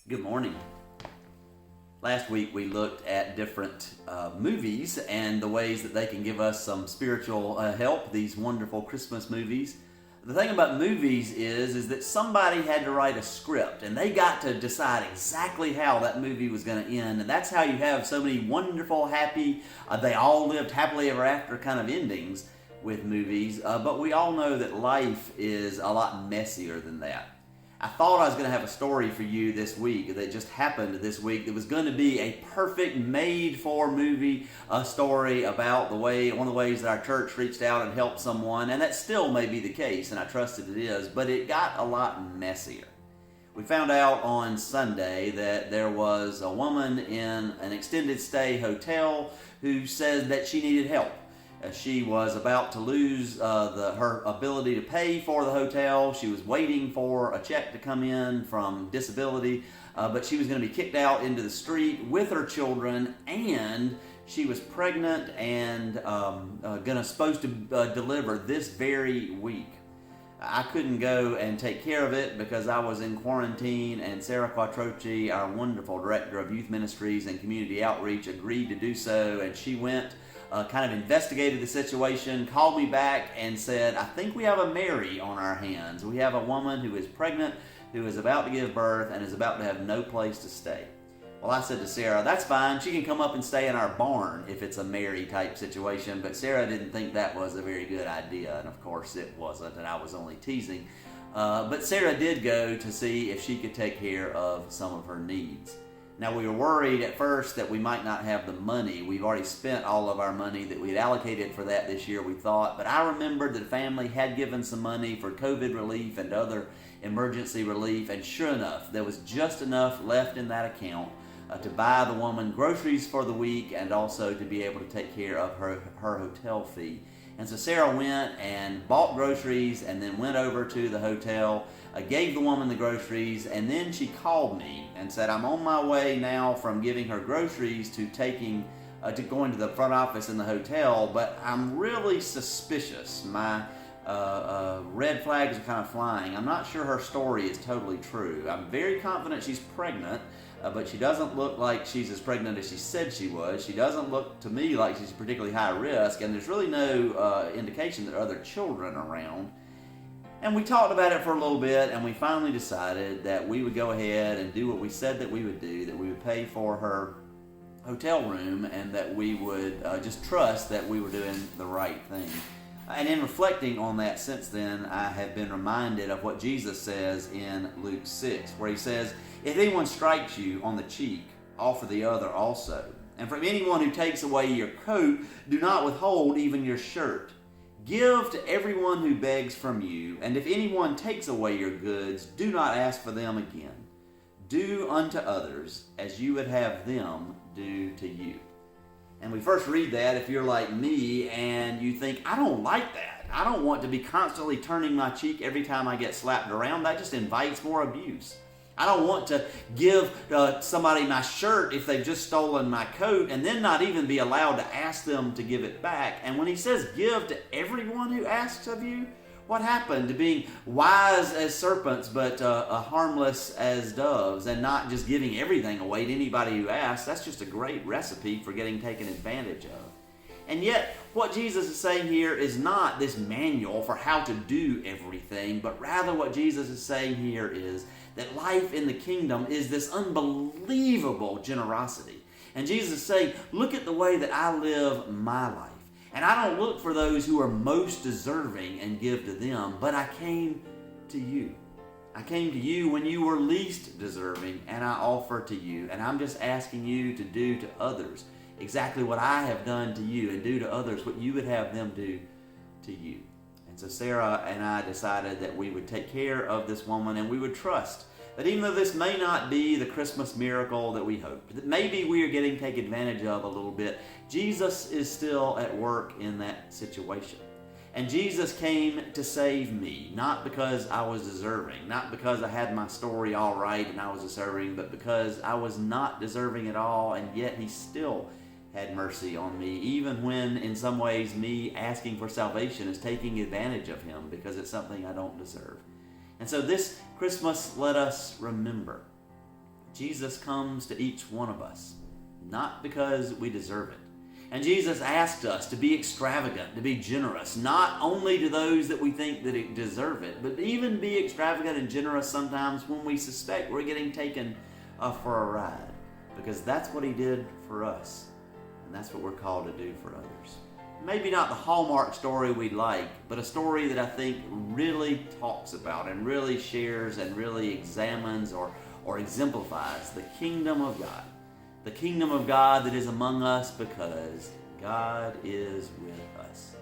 Good morning. Last week we looked at different movies and the ways that they can give us some spiritual help, these wonderful Christmas movies. The thing about movies is that somebody had to write a script and they got to decide exactly how that movie was going to end. And that's how you have so many wonderful, happy, they all lived happily ever after kind of endings with movies. But we all know that life is a lot messier than that. I thought I was going to have a story for you this week that just happened this week that was going to be a perfect made-for movie story about one of the ways that our church reached out and helped someone, and that still may be the case, and I trust that it is, but it got a lot messier. We found out on Sunday that there was a woman in an extended stay hotel who said that she needed help. She was about to lose her ability to pay for the hotel. She was waiting for a check to come in from disability, but she was going to be kicked out into the street with her children, and she was pregnant and supposed to deliver this very week. I couldn't go and take care of it because I was in quarantine, and Sarah Quattrochi, our wonderful director of youth ministries and community outreach, agreed to do so, and she went kind of investigated the situation, called me back and said, I think we have a Mary on our hands. We have a woman who is pregnant, who is about to give birth, and is about to have no place to stay. Well, I said to Sarah, that's fine. She can come up and stay in our barn if it's a Mary type situation, but Sarah didn't think that was a very good idea, and of course it wasn't, and I was only teasing. But Sarah did go to see if she could take care of some of her needs. Now, we were worried at first that we might not have the money. We've already spent all of our money that we had allocated for that this year, we thought. But I remembered that the family had given some money for COVID relief and other emergency relief. And sure enough, there was just enough left in that account to buy the woman groceries for the week and also to be able to take care of her hotel fee. And so Sarah went and bought groceries and then went over to the hotel, gave the woman the groceries, and then she called me and said, I'm on my way now from giving her groceries to going to the front office in the hotel, but I'm really suspicious. My red flags are kind of flying. I'm not sure her story is totally true. I'm very confident she's pregnant, but she doesn't look like she's as pregnant as she said she was. She doesn't look to me like she's particularly high risk, and there's really no indication that there are other children around. And we talked about it for a little bit, and we finally decided that we would go ahead and do what we said that we would do, that we would pay for her hotel room, and that we would just trust that we were doing the right thing. And in reflecting on that since then, I have been reminded of what Jesus says in Luke 6, where he says, if anyone strikes you on the cheek, offer the other also. And from anyone who takes away your coat, do not withhold even your shirt. Give to everyone who begs from you, and if anyone takes away your goods, do not ask for them again. Do unto others as you would have them do to you. And we first read that if you're like me and you think, I don't like that. I don't want to be constantly turning my cheek every time I get slapped around. That just invites more abuse. I don't want to give somebody my shirt if they've just stolen my coat and then not even be allowed to ask them to give it back. And when he says give to everyone who asks of you, what happened to being wise as serpents but harmless as doves and not just giving everything away to anybody who asks? That's just a great recipe for getting taken advantage of. And yet, what Jesus is saying here is not this manual for how to do everything, but rather what Jesus is saying here is that life in the kingdom is this unbelievable generosity. And Jesus is saying, look at the way that I live my life. And I don't look for those who are most deserving and give to them, but I came to you. I came to you when you were least deserving, and I offer to you. And I'm just asking you to do to others exactly what I have done to you, and do to others what you would have them do to you. And so Sarah and I decided that we would take care of this woman, and we would trust that even though this may not be the Christmas miracle that we hoped, that maybe we are getting taken advantage of a little bit, Jesus is still at work in that situation. And Jesus came to save me, not because I was deserving, not because I had my story all right and I was deserving, but because I was not deserving at all, and yet he still had mercy on me, even when in some ways me asking for salvation is taking advantage of him because it's something I don't deserve. And so this Christmas, let us remember Jesus comes to each one of us, not because we deserve it. And Jesus asked us to be extravagant, to be generous, not only to those that we think that deserve it, but even be extravagant and generous sometimes when we suspect we're getting taken for a ride, because that's what he did for us, and that's what we're called to do for others. Maybe not the Hallmark story we like, but a story that I think really talks about and really shares and really examines or exemplifies the kingdom of God. The kingdom of God that is among us because God is with us.